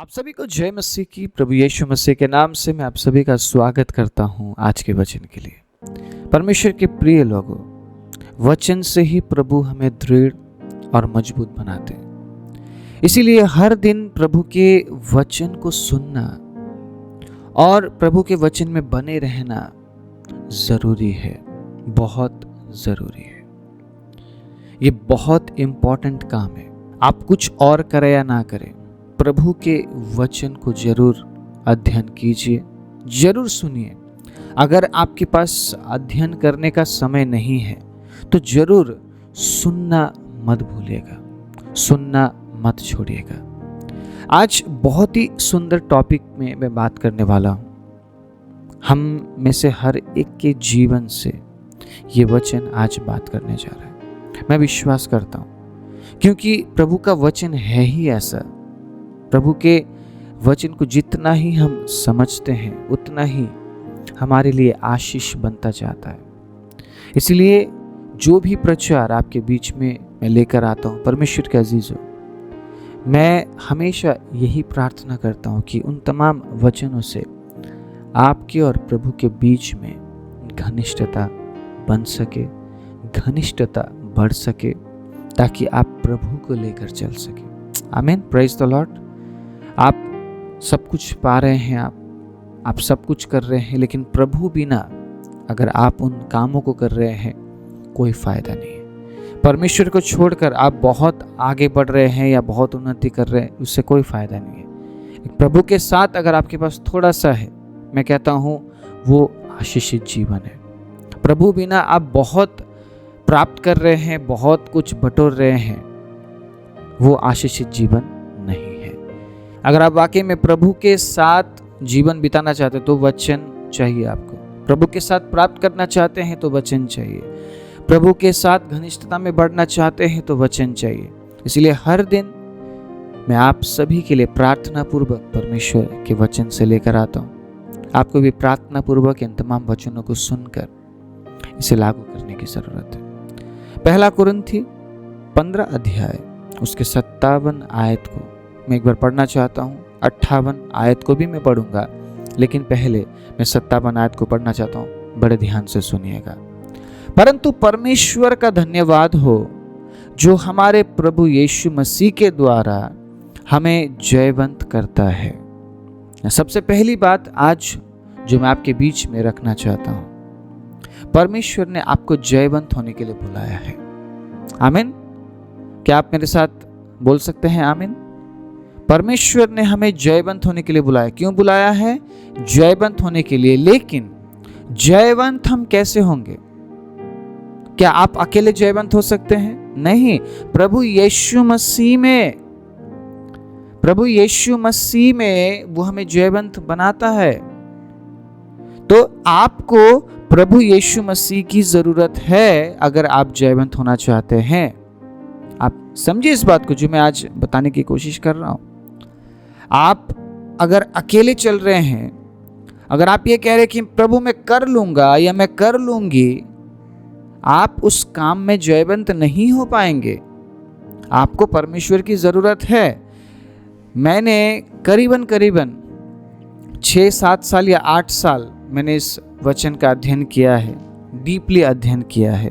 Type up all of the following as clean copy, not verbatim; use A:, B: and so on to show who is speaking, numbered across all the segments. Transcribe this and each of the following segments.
A: आप सभी को जय मसीह की। प्रभु यीशु मसीह के नाम से मैं आप सभी का स्वागत करता हूं आज के वचन के लिए। परमेश्वर के प्रिय लोगों, वचन से ही प्रभु हमें दृढ़ और मजबूत बनाते हैं। इसीलिए हर दिन प्रभु के वचन को सुनना और प्रभु के वचन में बने रहना जरूरी है, बहुत जरूरी है। ये बहुत इंपॉर्टेंट काम है। आप कुछ और करें या ना करें, प्रभु के वचन को जरूर अध्ययन कीजिए, जरूर सुनिए। अगर आपके पास अध्ययन करने का समय नहीं है तो जरूर सुनना मत भूलिएगा, सुनना मत छोड़िएगा। आज बहुत ही सुंदर टॉपिक में मैं बात करने वाला हूँ। हम में से हर एक के जीवन से ये वचन आज बात करने जा रहा है। मैं विश्वास करता हूँ क्योंकि प्रभु का वचन है ही ऐसा। प्रभु के वचन को जितना ही हम समझते हैं उतना ही हमारे लिए आशीष बनता जाता है। इसलिए जो भी प्रचार आपके बीच में मैं लेकर आता हूँ, परमेश्वर के अजीजों, मैं हमेशा यही प्रार्थना करता हूँ कि उन तमाम वचनों से आपके और प्रभु के बीच में घनिष्ठता बन सके, घनिष्ठता बढ़ सके, ताकि आप प्रभु को लेकर चल सके। आमीन। Praise the Lord. आप सब कुछ पा रहे हैं, आप सब कुछ कर रहे हैं, लेकिन प्रभु बिना अगर आप उन कामों को कर रहे हैं कोई फायदा नहीं है। परमेश्वर को छोड़कर आप बहुत आगे बढ़ रहे हैं या बहुत उन्नति कर रहे हैं, उससे कोई फायदा नहीं है। प्रभु के साथ अगर आपके पास थोड़ा सा है, मैं कहता हूँ वो आशीषित जीवन है। प्रभु बिना आप बहुत प्राप्त कर रहे हैं, बहुत कुछ बटोर रहे हैं, वो आशीषित जीवन नहीं है। अगर आप वाकई में प्रभु के साथ जीवन बिताना चाहते हैं तो वचन चाहिए आपको। प्रभु के साथ प्राप्त करना चाहते हैं तो वचन चाहिए। प्रभु के साथ घनिष्ठता में बढ़ना चाहते हैं तो वचन चाहिए। इसलिए हर दिन मैं आप सभी के लिए प्रार्थना पूर्वक परमेश्वर के वचन से लेकर आता हूँ। आपको भी प्रार्थना पूर्वक इन तमाम वचनों को सुनकर इसे लागू करने की जरूरत है। पहला कुरिन्थी 15 अध्याय उसके 57 आयत को मैं एक बार पढ़ना चाहता हूँ। 58 आयत को भी मैं पढ़ूंगा, लेकिन पहले मैं 57 आयत को पढ़ना चाहता हूँ। बड़े ध्यान से सुनिएगा। परंतु परमेश्वर का धन्यवाद हो जो हमारे प्रभु यीशु मसीह के द्वारा हमें जयवंत करता है। सबसे पहली बात आज जो मैं आपके बीच में रखना चाहता हूँ, परमेश्वर ने आपको जयवंत होने के लिए बुलाया है। आमीन। क्या आप मेरे साथ बोल सकते हैं आमीन? परमेश्वर ने हमें जयवंत होने के लिए बुलाया। क्यों बुलाया है? जयवंत होने के लिए। लेकिन जयवंत हम कैसे होंगे? क्या आप अकेले जयवंत हो सकते हैं? नहीं। प्रभु यीशु मसीह में वो हमें जयवंत बनाता है। तो आपको प्रभु यीशु मसीह की जरूरत है अगर आप जयवंत होना चाहते हैं। आप समझिए इस बात को जो मैं आज बताने की कोशिश कर रहा हूं। आप अगर अकेले चल रहे हैं, अगर आप ये कह रहे हैं कि प्रभु मैं कर लूंगा या मैं कर लूंगी, आप उस काम में जयवंत नहीं हो पाएंगे। आपको परमेश्वर की जरूरत है। मैंने करीबन 6-7 साल या 8 साल मैंने इस वचन का अध्ययन किया है, डीपली अध्ययन किया है।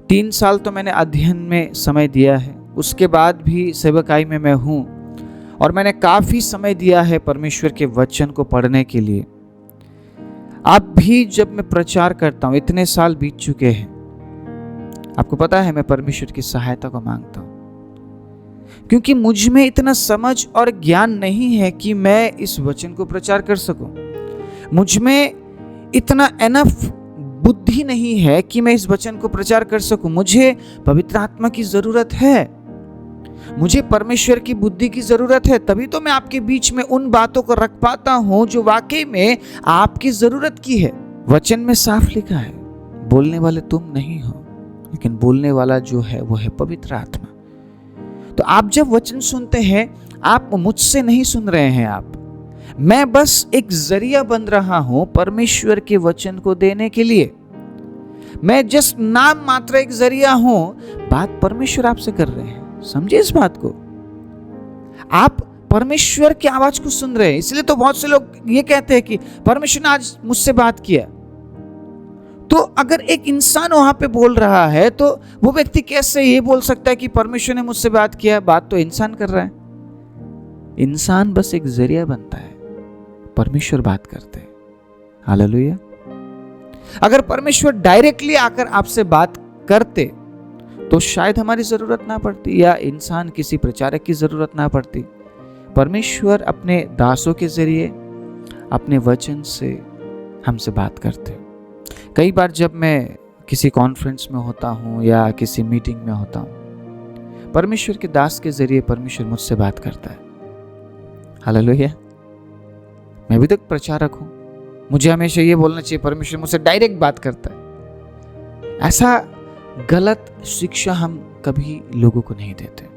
A: 3 साल तो मैंने अध्ययन में समय दिया है। उसके बाद भी सेवकाई में मैं हूँ और मैंने काफ़ी समय दिया है परमेश्वर के वचन को पढ़ने के लिए। अब भी जब मैं प्रचार करता हूँ, इतने साल बीत चुके हैं, आपको पता है मैं परमेश्वर की सहायता को मांगता हूँ, क्योंकि मुझ में इतना समझ और ज्ञान नहीं है कि मैं इस वचन को प्रचार कर सकूं। मुझ में इतना एनफ बुद्धि नहीं है कि मैं इस वचन को प्रचार कर सकूं। मुझे पवित्र आत्मा की जरूरत है, मुझे परमेश्वर की बुद्धि की जरूरत है। तभी तो मैं आपके बीच में उन बातों को रख पाता हूं जो वाकई में आपकी जरूरत की है। वचन में साफ लिखा है, बोलने वाले तुम नहीं हो, लेकिन बोलने वाला जो है वो है पवित्र आत्मा। तो आप जब वचन सुनते हैं, आप मुझसे नहीं सुन रहे हैं, मैं बस एक जरिया बन रहा हूं परमेश्वर के वचन को देने के लिए। मैं जस्ट नाम मात्र एक जरिया हूं, बात परमेश्वर आपसे कर रहे हैं। समझिए इस बात को। आप परमेश्वर की आवाज को सुन रहे हैं। इसलिए तो बहुत से लोग ये कहते हैं कि परमेश्वर ने आज मुझसे बात किया। तो अगर एक इंसान वहां पे बोल रहा है तो वो व्यक्ति कैसे ये बोल सकता है कि परमेश्वर ने मुझसे बात किया? बात तो इंसान कर रहा है। इंसान बस एक जरिया बनता है, परमेश्वर बात करते हैं। हालेलुया। अगर परमेश्वर डायरेक्टली आकर आपसे बात करते तो शायद हमारी जरूरत ना पड़ती, या इंसान किसी प्रचारक की जरूरत ना पड़ती। परमेश्वर अपने दासों के जरिए, अपने वचन से हमसे बात करते। कई बार जब मैं किसी कॉन्फ्रेंस में होता हूँ या किसी मीटिंग में होता हूँ, परमेश्वर के दास के जरिए परमेश्वर मुझसे बात करता है। हालेलुया। मैं भी तो प्रचारक हूँ, मुझे हमेशा ये बोलना चाहिए परमेश्वर मुझसे डायरेक्ट बात करता है। ऐसा गलत शिक्षा हम कभी लोगों को नहीं देते।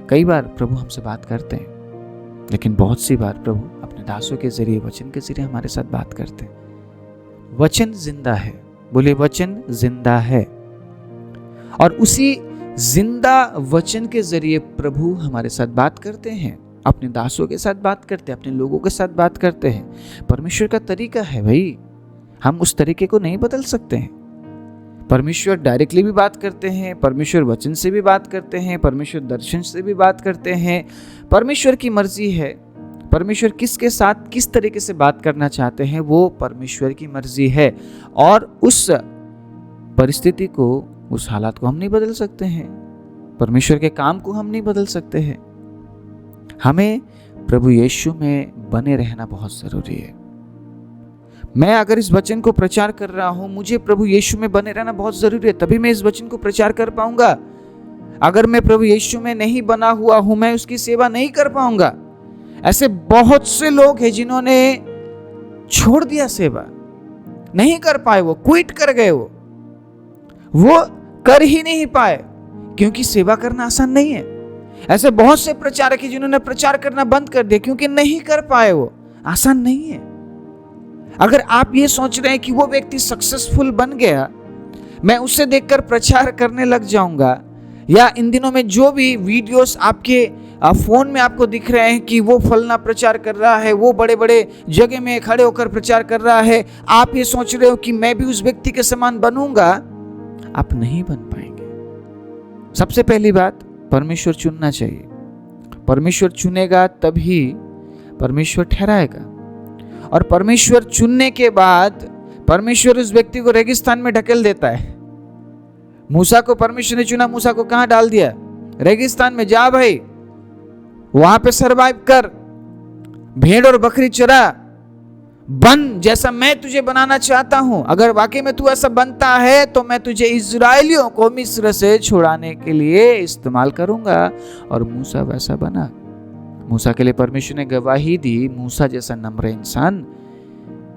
A: कई बार प्रभु हमसे बात करते हैं, लेकिन बहुत सी बार प्रभु अपने दासों के जरिए, वचन के जरिए हमारे साथ बात करते हैं। वचन जिंदा है, बोले वचन जिंदा है। और उसी जिंदा वचन के जरिए प्रभु हमारे साथ बात करते हैं, अपने दासों के साथ बात करते हैं, अपने लोगों के साथ बात करते हैं। परमेश्वर का तरीका है भाई, हम उस तरीके को नहीं बदल सकते हैं। परमेश्वर डायरेक्टली भी बात करते हैं, परमेश्वर वचन से भी बात करते हैं, परमेश्वर दर्शन से भी बात करते हैं। परमेश्वर की मर्जी है, परमेश्वर किसके साथ किस तरीके से बात करना चाहते हैं वो परमेश्वर की मर्जी है। और उस परिस्थिति को, उस हालात को हम नहीं बदल सकते हैं, परमेश्वर के काम को हम नहीं बदल सकते हैं। हमें प्रभु यीशु में बने रहना बहुत जरूरी है। मैं अगर इस वचन को प्रचार कर रहा हूं, मुझे प्रभु यीशु में बने रहना बहुत जरूरी है, तभी मैं इस वचन को प्रचार कर पाऊंगा। अगर मैं प्रभु यीशु में नहीं बना हुआ हूं, मैं उसकी सेवा नहीं कर पाऊंगा। ऐसे बहुत से लोग हैं जिन्होंने छोड़ दिया सेवा, नहीं कर पाए, वो क्विट कर गए, वो कर ही नहीं पाए, क्योंकि सेवा करना आसान नहीं है। ऐसे बहुत से प्रचारक हैं जिन्होंने प्रचार करना बंद कर दिया क्योंकि नहीं कर पाए, वो आसान नहीं है। अगर आप ये सोच रहे हैं कि वो व्यक्ति सक्सेसफुल बन गया, मैं उसे देखकर प्रचार करने लग जाऊंगा, या इन दिनों में जो भी वीडियोस आपके फोन में आपको दिख रहे हैं कि वो फलना प्रचार कर रहा है, वो बड़े बड़े जगह में खड़े होकर प्रचार कर रहा है, आप ये सोच रहे हो कि मैं भी उस व्यक्ति के समान बनूंगा, आप नहीं बन पाएंगे। सबसे पहली बात, परमेश्वर चुनना चाहिए। परमेश्वर चुनेगा तभी परमेश्वर ठहराएगा। और परमेश्वर चुनने के बाद परमेश्वर उस व्यक्ति को रेगिस्तान में ढकेल देता है। मूसा को परमेश्वर ने चुना, मूसा को कहां डाल दिया? रेगिस्तान में। जा भाई, वहां पे सरवाइव कर, भेड़ और बकरी चरा, बन जैसा मैं तुझे बनाना चाहता हूं। अगर वाकई में तू ऐसा बनता है तो मैं तुझे इजराइलियों को मिस्र से छुड़ाने के लिए इस्तेमाल करूंगा। और मूसा वैसा बना। मूसा के लिए परमेश्वर ने गवाही दी, मूसा जैसा नम्र इंसान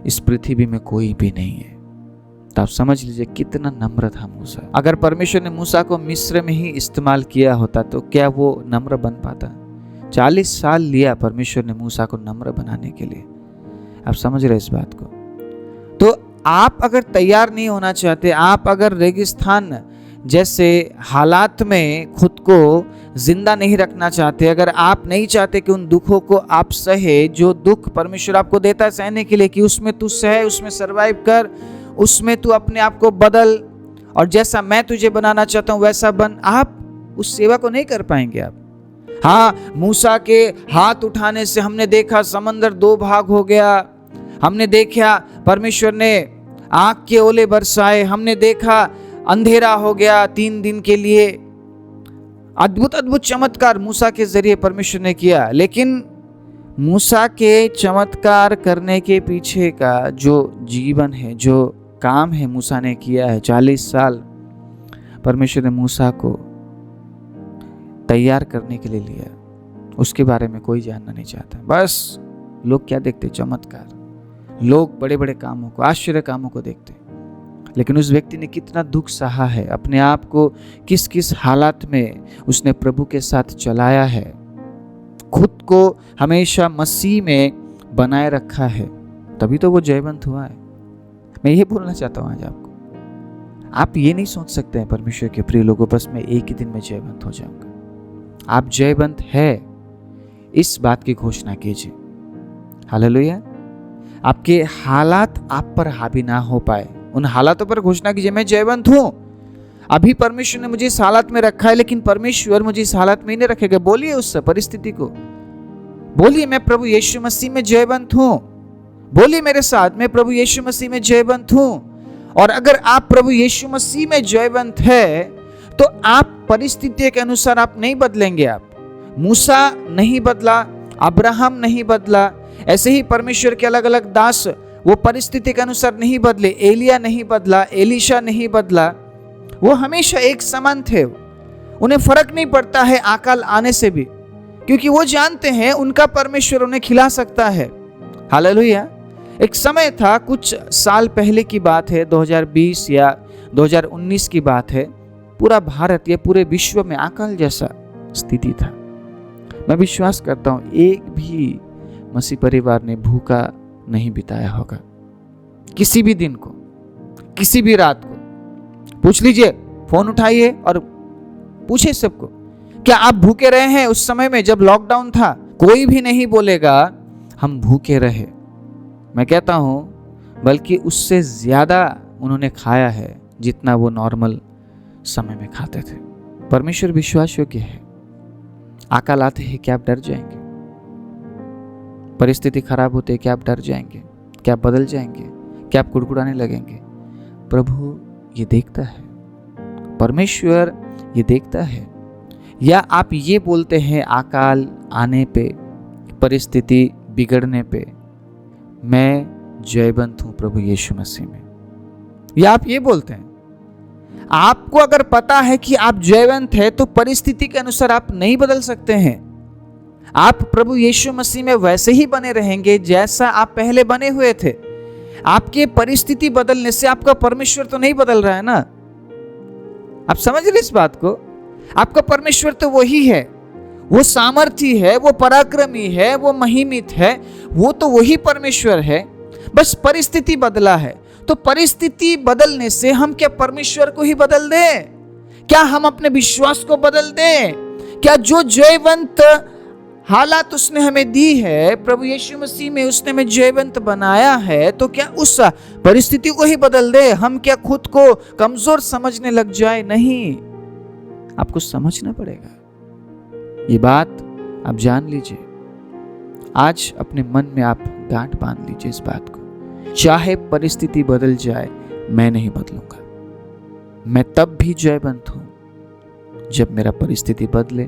A: इस पृथ्वी में कोई भी नहीं है। तो आप समझ लीजिए कितना नम्र था मूसा। अगर परमेश्वर ने मूसा को मिस्र में ही इस्तेमाल किया होता तो क्या वो नम्र बन पाता? 40 साल लिया परमेश्वर ने मूसा को नम्र बनाने के लिए। आप समझ रहे इस बात को? तो आप अगर तैयार नहीं होना चाहते, आप अगर रेगिस्तान जैसे हालात में खुद को जिंदा नहीं रखना चाहते, अगर आप नहीं चाहते कि उन दुखों को आप सहे, जो दुख परमेश्वर आपको देता है सहने के लिए, कि उसमें तू सहे, उसमें सरवाइव कर, उसमें तू अपने आप को बदल और जैसा मैं तुझे बनाना चाहता हूं वैसा बन, आप उस सेवा को नहीं कर पाएंगे। आप हाँ, मूसा के हाथ उठाने से हमने देखा समंदर 2 भाग हो गया, हमने देखा परमेश्वर ने आग के ओले बरसाए, हमने देखा अंधेरा हो गया 3 दिन के लिए। अद्भुत अद्भुत चमत्कार मूसा के जरिए परमेश्वर ने किया। लेकिन मूसा के चमत्कार करने के पीछे का जो जीवन है, जो काम है मूसा ने किया है, 40 साल परमेश्वर ने मूसा को तैयार करने के लिए लिया। उसके बारे में कोई जानना नहीं चाहता। बस लोग क्या देखते? चमत्कार। लोग बड़े बड़े कामों को, आश्चर्य कामों को देखते। लेकिन उस व्यक्ति ने कितना दुख सहा है, अपने आप को किस किस हालात में उसने प्रभु के साथ चलाया है, खुद को हमेशा मसीह में बनाए रखा है, तभी तो वो जयवंत हुआ है। मैं ये बोलना चाहता हूँ आज आपको, आप ये नहीं सोच सकते हैं परमेश्वर के प्रिय लोगों बस मैं एक ही दिन में जयवंत हो जाऊंगा। आप जयवंत है, इस बात की घोषणा कीजिए। हालेलुया। आपके हालात आप पर हावी ना हो पाए, उन हालातों पर घोषणा कीजिए, मैं जयवंत हूं। अभी परमेश्वर ने मुझे इस हालत में रखा है, लेकिन परमेश्वर मुझे इस हालत में ही नहीं रखेगा। बोलिए उस परिस्थिति को, बोलिए मैं प्रभु यीशु मसीह में जयवंत हूं। बोलिए मेरे साथ, मैं प्रभु यीशु मसीह में जयवंत हूं। और अगर आप प्रभु यीशु मसीह में जयवंत है तो आप परिस्थिति के अनुसार आप नहीं बदलेंगे। आप मूसा नहीं बदला, अब्राहम नहीं बदला, ऐसे ही परमेश्वर के अलग अलग दास वो परिस्थिति के अनुसार नहीं बदले। एलिया नहीं बदला, एलीशा नहीं बदला, वो हमेशा एक समान थे। उन्हें फर्क नहीं पड़ता है अकाल आने से भी, क्योंकि वो जानते हैं उनका परमेश्वर उन्हें खिला सकता है। हालेलुया। एक समय था, कुछ साल पहले की बात है, 2020 या 2019 की बात है, पूरा भारत या पूरे विश्व में अकाल जैसा स्थिति था। मैं विश्वास करता हूं एक भी मसीह परिवार ने भूखा नहीं बिताया होगा। किसी भी दिन को, किसी भी रात को पूछ लीजिए, फोन उठाइए और पूछे सबको, क्या आप भूखे रहे हैं उस समय में जब लॉकडाउन था? कोई भी नहीं बोलेगा हम भूखे रहे। मैं कहता हूं बल्कि उससे ज्यादा उन्होंने खाया है जितना वो नॉर्मल समय में खाते थे। परमेश्वर विश्वास योग्य है। अकाल आते हैं क्या आप डर जाएंगे? परिस्थिति खराब होते है क्या आप डर जाएंगे? क्या आप बदल जाएंगे? क्या आप कुड़कुड़ाने लगेंगे? प्रभु ये देखता है, परमेश्वर ये देखता है। या आप ये बोलते हैं अकाल आने पे, परिस्थिति बिगड़ने पे, मैं जयवंत हूं प्रभु यीशु मसीह में, या आप ये बोलते हैं? आपको अगर पता है कि आप जयवंत है तो परिस्थिति के अनुसार आप नहीं बदल सकते हैं। आप प्रभु यीशु मसीह में वैसे ही बने रहेंगे जैसा आप पहले बने हुए थे। आपके परिस्थिति बदलने से आपका परमेश्वर तो नहीं बदल रहा है ना। आप समझ रहे इस बात को? आपका परमेश्वर तो वही है, वो सामर्थी है, वो पराक्रमी है, वो महिमित है, वो तो वही परमेश्वर है। बस परिस्थिति बदला है। तो परिस्थिति बदलने से हम क्या परमेश्वर को ही बदल दें? क्या हम अपने विश्वास को बदल दें? क्या जो जयवंत हालात उसने हमें दी है, प्रभु यीशु मसीह में उसने हमें जयवंत बनाया है, तो क्या उस परिस्थिति को ही बदल दे? हम क्या खुद को कमजोर समझने लग जाए? नहीं, आपको समझना पड़ेगा। ये बात आप जान लीजिए। आज अपने मन में आप गांठ बांध लीजिए इस बात को, चाहे परिस्थिति बदल जाए, मैं नहीं बदलूंगा। मैं तब भी जयवंत हूं जब मेरा परिस्थिति बदले,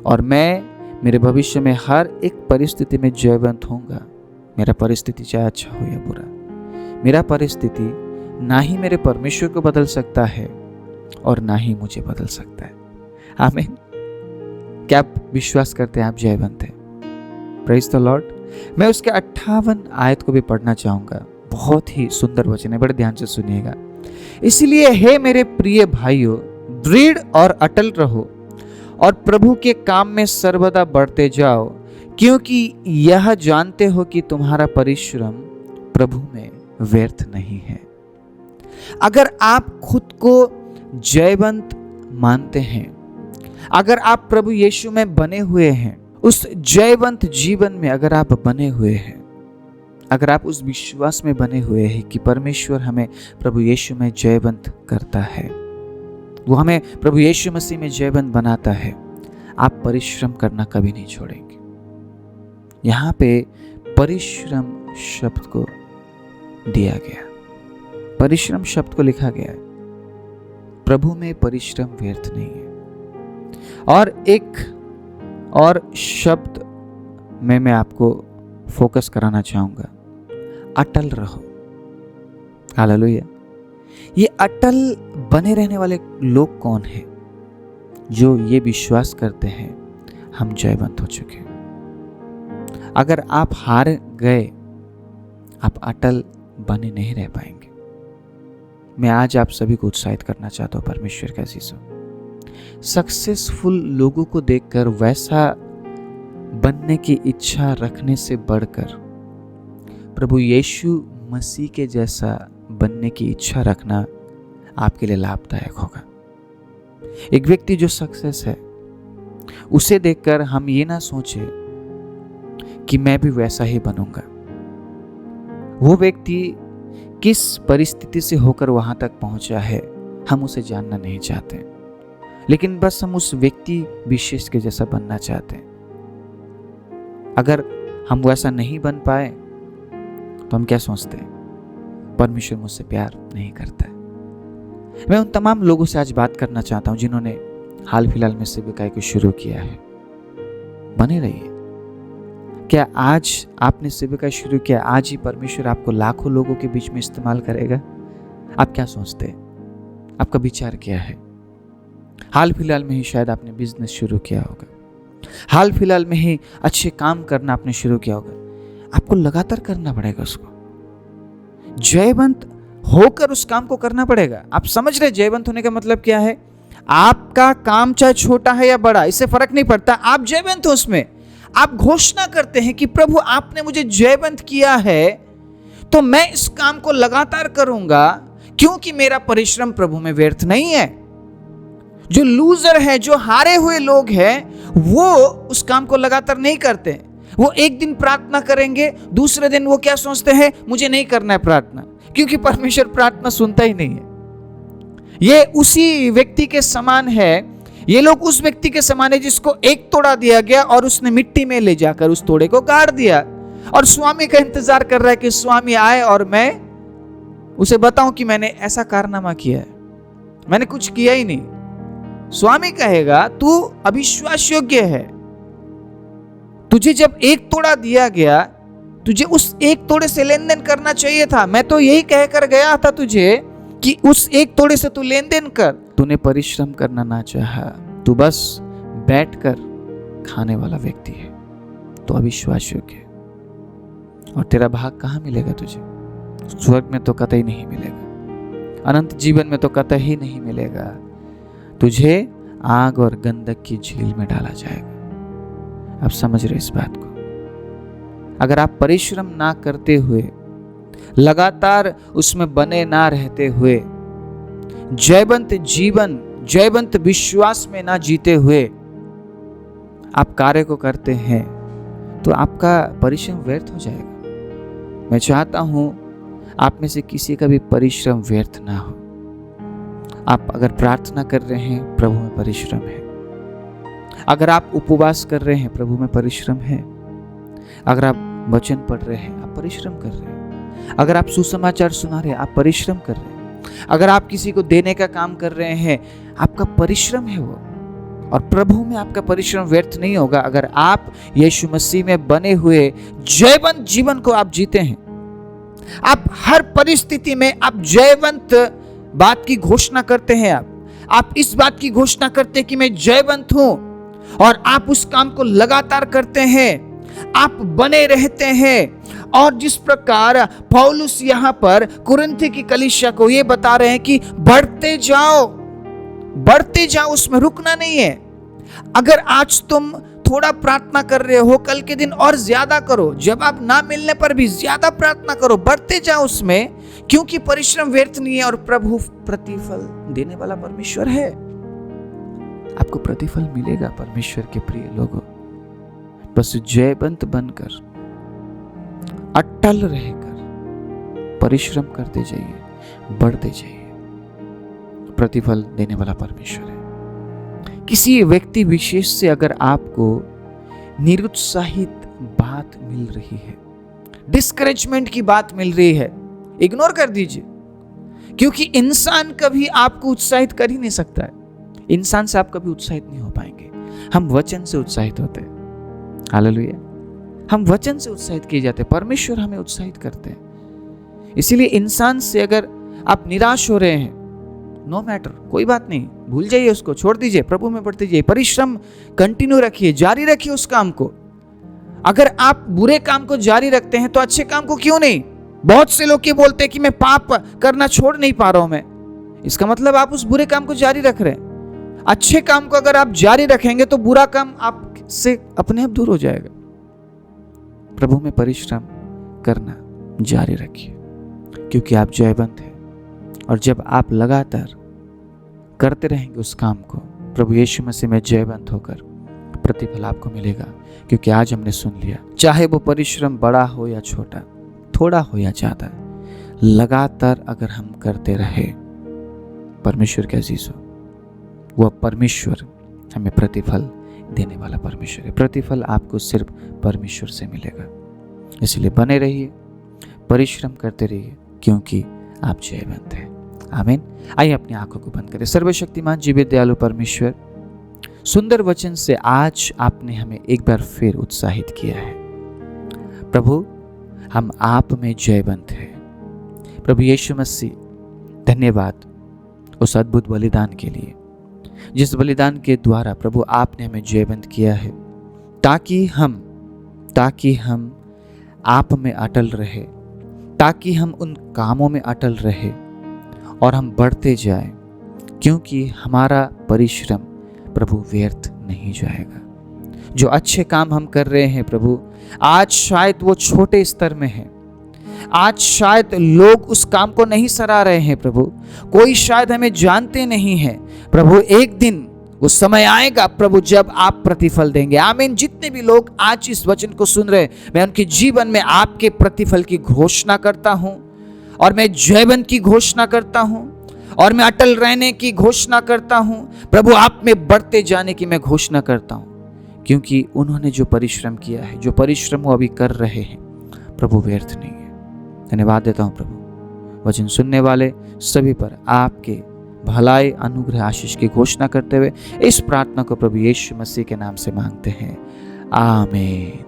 A: और मैं मेरे भविष्य में हर एक परिस्थिति में जयवंत होऊंगा। मेरा परिस्थिति चाहे अच्छा हो या बुरा, मेरा परिस्थिति ना ही मेरे परमेश्वर को बदल सकता है और ना ही मुझे बदल सकता है। आमीन। क्या आप विश्वास करते हैं आप जयवंत हैं? Praise the Lord. मैं उसके 58 आयत को भी पढ़ना चाहूंगा। बहुत ही सुंदर वचन है, बड़े ध्यान से सुनिएगा। इसलिए हे मेरे प्रिय भाइयों, दृढ़ और अटल रहो और प्रभु के काम में सर्वदा बढ़ते जाओ, क्योंकि यह जानते हो कि तुम्हारा परिश्रम प्रभु में व्यर्थ नहीं है। अगर आप खुद को जयवंत मानते हैं, अगर आप प्रभु यीशु में बने हुए हैं, उस जयवंत जीवन में अगर आप बने हुए हैं, अगर आप उस विश्वास में बने हुए हैं कि परमेश्वर हमें प्रभु यीशु में जयवंत करता है, वो हमें प्रभु यीशु मसीह में जयवंत बनाता है, आप परिश्रम करना कभी नहीं छोड़ेंगे। यहाँ पे परिश्रम शब्द को दिया गया, परिश्रम शब्द को लिखा गया है। प्रभु में परिश्रम व्यर्थ नहीं है। और एक और शब्द में मैं आपको फोकस कराना चाहूंगा, अटल रहो। हालेलुया। ये अटल बने रहने वाले लोग कौन हैं? जो ये विश्वास करते हैं हम जयवंत हो चुके हैं। अगर आप हार गए, आप अटल बने नहीं रह पाएंगे। मैं आज आप सभी को उत्साहित करना चाहता हूं परमेश्वर के अजीजों, सक्सेसफुल लोगों को देखकर वैसा बनने की इच्छा रखने से बढ़कर प्रभु यीशु मसीह के जैसा बनने की इच्छा रखना आपके लिए लाभदायक होगा। एक व्यक्ति जो सक्सेस है, उसे देखकर हम ये ना सोचे कि मैं भी वैसा ही बनूंगा। वो व्यक्ति किस परिस्थिति से होकर वहां तक पहुंचा है हम उसे जानना नहीं चाहते, लेकिन बस हम उस व्यक्ति विशेष के जैसा बनना चाहते हैं। अगर हम वैसा नहीं बन पाए तो हम क्या सोचते हैं? परमेश्वर मुझसे प्यार नहीं करता है। मैं उन तमाम लोगों से आज बात करना चाहता हूं जिन्होंने हाल फिलहाल में सेविकाई को शुरू किया है। बने रहिए। क्या आज आपने सेविकाई शुरू किया, आज ही परमेश्वर आपको लाखों लोगों के बीच में इस्तेमाल करेगा? आप क्या सोचते हैं? आपका विचार क्या है? हाल फिलहाल में ही शायद आपने बिजनेस शुरू किया होगा, हाल फिलहाल में ही अच्छे काम करना आपने शुरू किया होगा। आपको लगातार करना पड़ेगा, उसको जयवंत होकर उस काम को करना पड़ेगा। आप समझ रहे जयवंत होने का मतलब क्या है? आपका काम चाहे छोटा है या बड़ा, इससे फर्क नहीं पड़ता, आप जयवंत हो उसमें। आप घोषणा करते हैं कि प्रभु आपने मुझे जयवंत किया है तो मैं इस काम को लगातार करूंगा, क्योंकि मेरा परिश्रम प्रभु में व्यर्थ नहीं है। जो लूजर है, जो हारे हुए लोग हैं, वो उस काम को लगातार नहीं करते। वो एक दिन प्रार्थना करेंगे, दूसरे दिन वो क्या सोचते हैं? मुझे नहीं करना है प्रार्थना, क्योंकि परमेश्वर प्रार्थना सुनता ही नहीं है। ये उसी व्यक्ति के समान है, ये लोग उस व्यक्ति के समान है जिसको एक तोड़ा दिया गया और उसने मिट्टी में ले जाकर उस तोड़े को गाड़ दिया और स्वामी का इंतजार कर रहा है कि स्वामी आए और मैं उसे बताऊं कि मैंने ऐसा कारनामा किया है। मैंने कुछ किया ही नहीं। स्वामी कहेगा तू अविश्वास योग्य है, तुझे जब एक तोड़ा दिया गया, तुझे उस एक तोड़े से लेन देन करना चाहिए था। मैं तो यही कहकर गया था तुझे कि उस एक तोड़े से तू लेन देन कर। तूने परिश्रम करना ना चाहा, तू बस बैठकर खाने वाला व्यक्ति है, तो अविश्वास योग्य। और तेरा भाग कहाँ मिलेगा तुझे? स्वर्ग में तो कतई नहीं मिलेगा, अनंत जीवन में तो कतई नहीं मिलेगा। तुझे आग और गंधक की झील में डाला जाएगा। आप समझ रहे इस बात को? अगर आप परिश्रम ना करते हुए, लगातार उसमें बने ना रहते हुए, जयवंत जीवन, जयवंत विश्वास में ना जीते हुए आप कार्य को करते हैं, तो आपका परिश्रम व्यर्थ हो जाएगा। मैं चाहता हूं आप में से किसी का भी परिश्रम व्यर्थ ना हो। आप अगर प्रार्थना कर रहे हैं, प्रभु में परिश्रम है। अगर आप उपवास कर रहे हैं, प्रभु में परिश्रम है। अगर आप वचन पढ़ रहे हैं, आप परिश्रम कर रहे हैं। अगर आप सुसमाचार सुना रहे हैं, आप परिश्रम कर रहे हैं। अगर आप किसी को देने का काम कर रहे हैं, आपका परिश्रम है वो। और प्रभु में आपका परिश्रम व्यर्थ नहीं होगा अगर आप यीशु मसीह में बने हुए जयवंत जीवन को आप जीते हैं। आप हर परिस्थिति में आप जयवंत बात की घोषणा करते हैं। आप इस बात की घोषणा करते हैं कि मैं जयवंत हूं, और आप उस काम को लगातार करते हैं, आप बने रहते हैं। और जिस प्रकार पौलुस यहां पर कुरिन्थ की कलीसिया को ये बता रहे हैं कि बढ़ते जाओ, बढ़ते जाओ, उसमें रुकना नहीं है। अगर आज तुम थोड़ा प्रार्थना कर रहे हो, कल के दिन और ज्यादा करो। जवाब ना मिलने पर भी ज्यादा प्रार्थना करो, बढ़ते जाओ उसमें, क्योंकि परिश्रम व्यर्थ नहीं है और प्रभु प्रतिफल देने वाला परमेश्वर है। आपको प्रतिफल मिलेगा परमेश्वर के प्रिय लोगों। बस जयवंत बनकर, अटल रहकर परिश्रम करते जाइए, बढ़ते जाइए। प्रतिफल देने वाला परमेश्वर है। किसी व्यक्ति विशेष से अगर आपको निरुत्साहित बात मिल रही है, डिस्करेजमेंट की बात मिल रही है, इग्नोर कर दीजिए, क्योंकि इंसान कभी आपको उत्साहित कर ही नहीं सकता है। इंसान से आप कभी उत्साहित नहीं हो पाएंगे। हम वचन से उत्साहित होते हैं। हालेलुया। हम वचन से उत्साहित किए जाते हैं, परमेश्वर हमें उत्साहित करते हैं। इसीलिए इंसान से अगर आप निराश हो रहे हैं, नो मैटर, कोई बात नहीं, भूल जाइए उसको, छोड़ दीजिए, प्रभु में बढ़ते जाइए, परिश्रम कंटिन्यू रखिए, जारी रखिए उस काम को। अगर आप बुरे काम को जारी रखते हैं तो अच्छे काम को क्यों नहीं? बहुत से लोग ये बोलते हैं कि मैं पाप करना छोड़ नहीं पा रहा हूं मैं, इसका मतलब आप उस बुरे काम को जारी रख रहे हैं। अच्छे काम को अगर आप जारी रखेंगे तो बुरा काम आपसे अपने आप दूर हो जाएगा। प्रभु में परिश्रम करना जारी रखिए, क्योंकि आप जयवंत हैं। और जब आप लगातार करते रहेंगे उस काम को, प्रभु यीशु मसीह में जयवंत होकर प्रतिफल आपको मिलेगा, क्योंकि आज हमने सुन लिया, चाहे वो परिश्रम बड़ा हो या छोटा, थोड़ा हो या ज़्यादा, लगातार अगर हम करते रहे, परमेश्वर के अजीज हो, वह परमेश्वर हमें प्रतिफल देने वाला परमेश्वर है। प्रतिफल आपको सिर्फ परमेश्वर से मिलेगा। इसलिए बने रहिए, परिश्रम करते रहिए, क्योंकि आप जयवंत हैं। आमीन। आइए अपनी आंखों को बंद करें। सर्वशक्तिमान जीवित दयालु परमेश्वर, सुंदर वचन से आज आपने हमें एक बार फिर उत्साहित किया है। प्रभु, हम आप में जयवंत हैं। प्रभु यीशु मसीह, धन्यवाद उस अद्भुत बलिदान के लिए, जिस बलिदान के द्वारा प्रभु आपने हमें जयवंत किया है, ताकि हम आप में अटल रहे, ताकि हम उन कामों में अटल रहे और हम बढ़ते जाएं, क्योंकि हमारा परिश्रम प्रभु व्यर्थ नहीं जाएगा। जो अच्छे काम हम कर रहे हैं प्रभु, आज शायद वो छोटे स्तर में है, आज शायद लोग उस काम को नहीं सराह रहे हैं प्रभु, कोई शायद हमें जानते नहीं है प्रभु। एक दिन वो समय आएगा प्रभु जब आप प्रतिफल देंगे। आमीन। जितने भी लोग आज इस वचन को सुन रहे, मैं उनके जीवन में आपके प्रतिफल की घोषणा करता हूं, और मैं जयवंत की घोषणा करता हूं, और मैं अटल रहने की घोषणा करता हूं प्रभु। आप में बढ़ते जाने की मैं घोषणा करता हूं, क्योंकि उन्होंने जो परिश्रम किया है, जो परिश्रम वो अभी कर रहे हैं प्रभु, व्यर्थ नहीं है। धन्यवाद देता हूं प्रभु, वचन सुनने वाले सभी पर आपके भलाई, अनुग्रह, आशीष की घोषणा करते हुए इस प्रार्थना को प्रभु यीशु मसीह के नाम से मांगते हैं। आमीन।